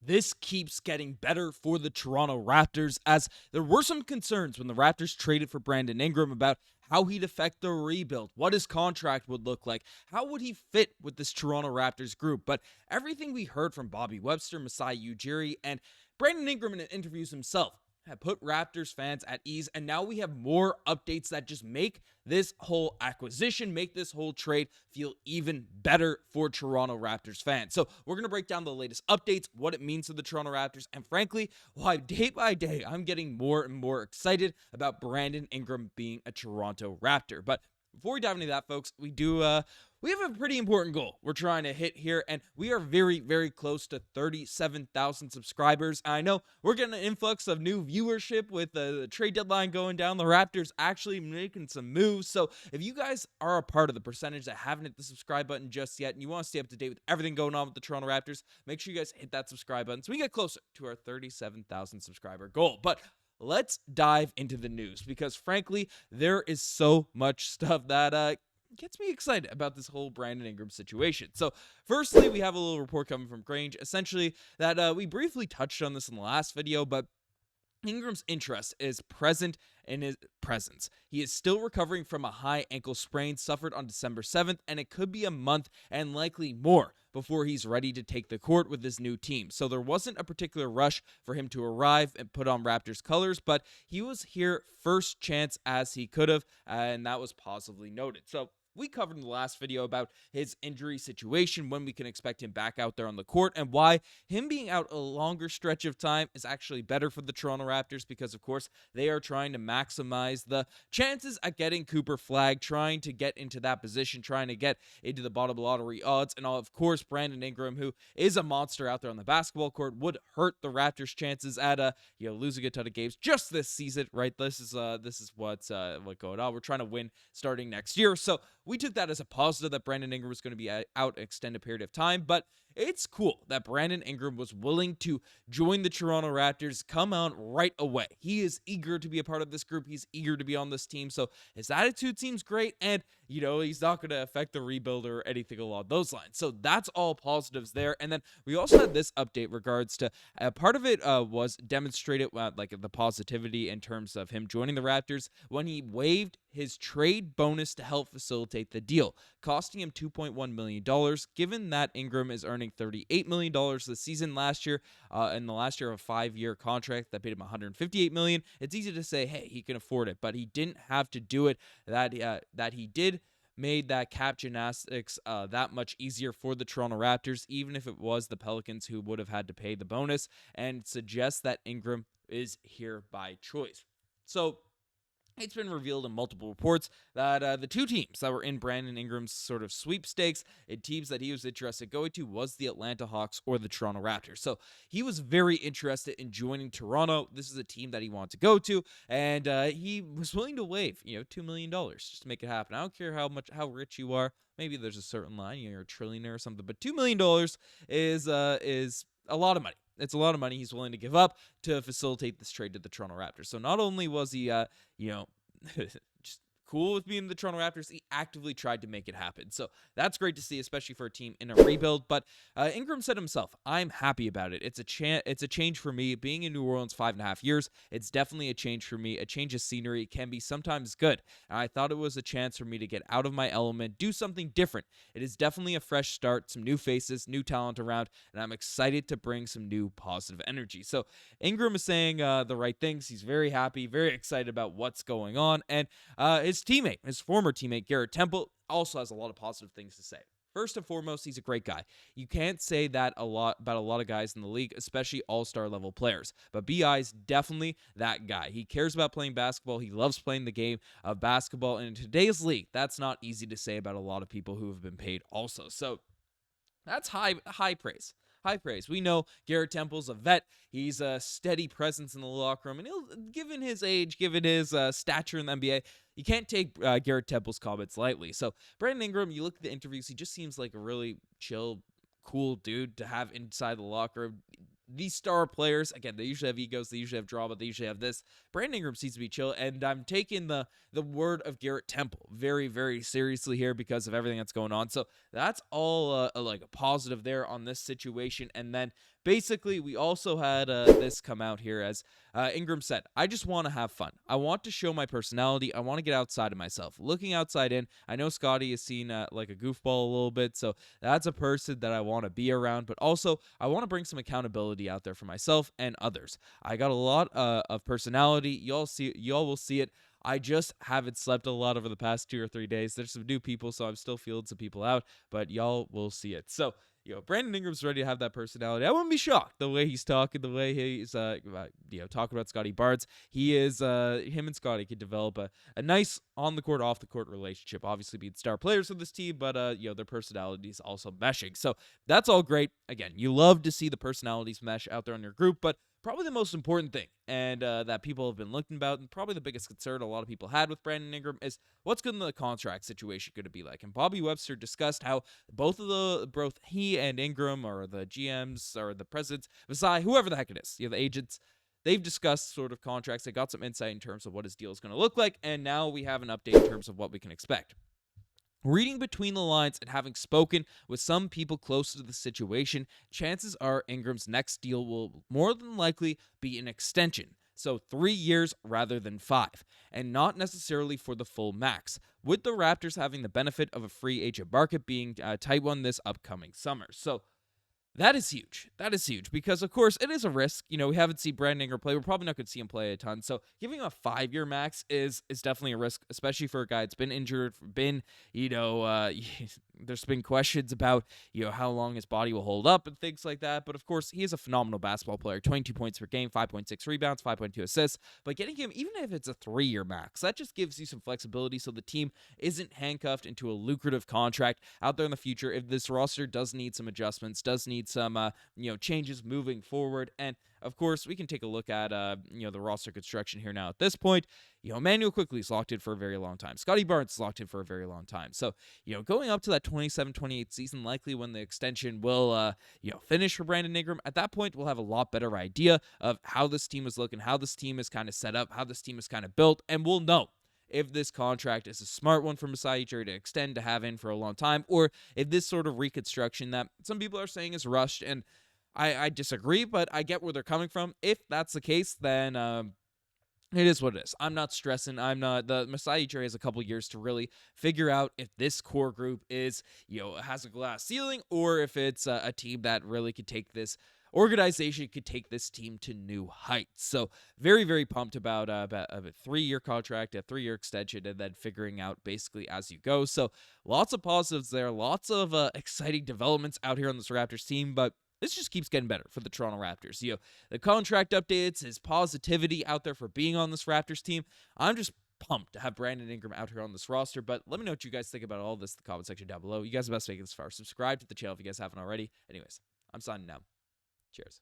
This keeps getting better for the Toronto Raptors, as there were some concerns when the Raptors traded for Brandon Ingram about how he'd affect the rebuild, what his contract would look like, how would he fit with this Toronto Raptors group. But everything we heard from Bobby Webster, Masai Ujiri, and Brandon Ingram in interviews himself have put Raptors fans at ease, and now we have more updates that just make this whole acquisition, make this whole trade feel even better for Toronto Raptors fans. So we're going to break down the latest updates, what it means to the Toronto Raptors, and frankly, why day by day I'm getting more and more excited about Brandon Ingram being a Toronto Raptor. But before we dive into that, folks, we have a pretty important goal we're trying to hit here, and we are very, very close to 37,000 subscribers. I know we're getting an influx of new viewership with the trade deadline going down. The Raptors actually making some moves. So if you guys are a part of the percentage that haven't hit the subscribe button just yet, and you want to stay up to date with everything going on with the Toronto Raptors, make sure you guys hit that subscribe button so we get closer to our 37,000 subscriber goal. But let's dive into the news, because frankly, there is so much stuff that gets me excited about this whole Brandon Ingram situation. So firstly, we have a little report coming from Grange, essentially that we briefly touched on this in the last video, but Ingram's interest is present in his presence. He is still recovering from a high ankle sprain suffered on December 7th, and it could be a month and likely more before he's ready to take the court with his new team. So there wasn't a particular rush for him to arrive and put on Raptors colors, but he was here first chance as he could have, and that was positively noted. So we covered in the last video about his injury situation, when we can expect him back out there on the court, and why him being out a longer stretch of time is actually better for the Toronto Raptors, because of course they are trying to maximize the chances at getting Cooper Flagg, trying to get into that position, trying to get into the bottom lottery odds. And of course Brandon Ingram, who is a monster out there on the basketball court, would hurt the Raptors' chances at losing a ton of games just this season, right? This is what's going on. We're trying to win starting next year, so we took that as a positive that Brandon Ingram was going to be out an extended period of time. But it's cool that Brandon Ingram was willing to join the Toronto Raptors, come out right away. He is eager to be a part of this group. He's eager to be on this team. So his attitude seems great, and he's not going to affect the rebuild or anything along those lines. So that's all positives there. And then we also had this update regards to part of it was demonstrated like the positivity in terms of him joining the Raptors when he waived his trade bonus to help facilitate the deal, costing him $2.1 million, given that Ingram is earning $38 million this season. Last year, in the last year of a 5-year contract that paid him $158 million. It's easy to say, hey, he can afford it, but he didn't have to do it. That he did made that cap gymnastics that much easier for the Toronto Raptors, even if it was the Pelicans who would have had to pay the bonus, and suggests that Ingram is here by choice. So it's been revealed in multiple reports that the two teams that were in Brandon Ingram's sort of sweepstakes, teams that he was interested in going to, was the Atlanta Hawks or the Toronto Raptors. So he was very interested in joining Toronto. This is a team that he wanted to go to, and he was willing to waive, $2 million just to make it happen. I don't care how rich you are. Maybe there's a certain line, you're a trillionaire or something, but $2 million is a lot of money. It's a lot of money he's willing to give up to facilitate this trade to the Toronto Raptors. So not only was he, just cool with being the Toronto Raptors, he actively tried to make it happen. So that's great to see, especially for a team in a rebuild. But Ingram said himself, I'm happy about it. It's a change for me. Being in New Orleans 5.5 years, it's definitely a change for me. A change of scenery can be sometimes good. And I thought it was a chance for me to get out of my element, do something different. It is definitely a fresh start, some new faces, new talent around, and I'm excited to bring some new positive energy. So Ingram is saying the right things. He's very happy, very excited about what's going on. And his former teammate, Garrett Temple, also has a lot of positive things to say. First and foremost, he's a great guy. You can't say that about a lot of guys in the league, especially all-star level players. But B.I.'s definitely that guy. He cares about playing basketball. He loves playing the game of basketball. And in today's league, that's not easy to say about a lot of people who have been paid also. So that's high praise. High praise. We know Garrett Temple's a vet. He's a steady presence in the locker room. And given his age, given his stature in the NBA, you can't take Garrett Temple's comments lightly. So Brandon Ingram, you look at the interviews, he just seems like a really chill, cool dude to have inside the locker room. These star players, again, they usually have egos, they usually have drama, they usually have this. Brandon Ingram seems to be chill, and I'm taking the word of Garrett Temple very, very seriously here because of everything that's going on. So that's all like a positive there on this situation. And then basically, we also had this come out here as Ingram said, I just want to have fun. I want to show my personality. I want to get outside of myself. Looking outside in, I know Scottie is seen like a goofball a little bit, so that's a person that I want to be around, but also I want to bring some accountability out there for myself and others. I got a lot of personality. Y'all will see it. I just haven't slept a lot over the past 2 or 3 days. There's some new people, so I'm still feeling some people out, but y'all will see it. So, Brandon Ingram's ready to have that personality. I wouldn't be shocked the way he's talking, the way he's, talking about Scottie Barnes. He is, him and Scottie could develop a nice on the court, off the court relationship. Obviously, being star players of this team, but their personalities also meshing. So that's all great. Again, you love to see the personalities mesh out there on your group, but probably the most important thing, and that people have been looking about, and probably the biggest concern a lot of people had with Brandon Ingram is what's going to the contract situation going to be like. And Bobby Webster discussed how both he and Ingram, or the GMs, or the presidents, Masai, whoever the heck it is, the agents, they've discussed sort of contracts. They got some insight in terms of what his deal is going to look like, and now we have an update in terms of what we can expect. Reading between the lines and having spoken with some people close to the situation, chances are Ingram's next deal will more than likely be an extension. So 3 years rather than 5, and not necessarily for the full max, with the Raptors having the benefit of a free agent market being a tight one this upcoming summer. So that is huge. That is huge because, of course, it is a risk. We haven't seen Brandon Ingram play. We're probably not going to see him play a ton. So giving him a 5-year max is definitely a risk, especially for a guy that's been injured, there's been questions about, how long his body will hold up and things like that. But, of course, he is a phenomenal basketball player. 22 points per game, 5.6 rebounds, 5.2 assists. But getting him, even if it's a 3-year max, that just gives you some flexibility so the team isn't handcuffed into a lucrative contract out there in the future if this roster does need some adjustments, does need some changes moving forward. And of course we can take a look at the roster construction here now. At this point, Immanuel Quickley is locked in for a very long time. Scottie Barnes is locked in for a very long time. So going up to that 27-28 season, likely when the extension will finish for Brandon Ingram, at that point we'll have a lot better idea of how this team is looking, how this team is kind of set up, how this team is kind of built, and we'll know if this contract is a smart one for Masai Ujiri to extend, to have in for a long time, or if this sort of reconstruction that some people are saying is rushed. And I disagree, but I get where they're coming from. If that's the case, then it is what it is. I'm not stressing. The Masai Ujiri has a couple years to really figure out if this core group is, has a glass ceiling, or if it's a team that really could take this organization, could take this team to new heights. So very, very pumped about a 3-year contract, a 3-year extension, and then figuring out basically as you go. So lots of positives there, lots of exciting developments out here on this Raptors team, but this just keeps getting better for the Toronto Raptors. The contract updates, his positivity out there for being on this Raptors team. I'm just pumped to have Brandon Ingram out here on this roster. But let me know what you guys think about all this in the comment section down below. You guys are the best to make it this far. Subscribe to the channel if you guys haven't already. Anyways, I'm signing out. Cheers.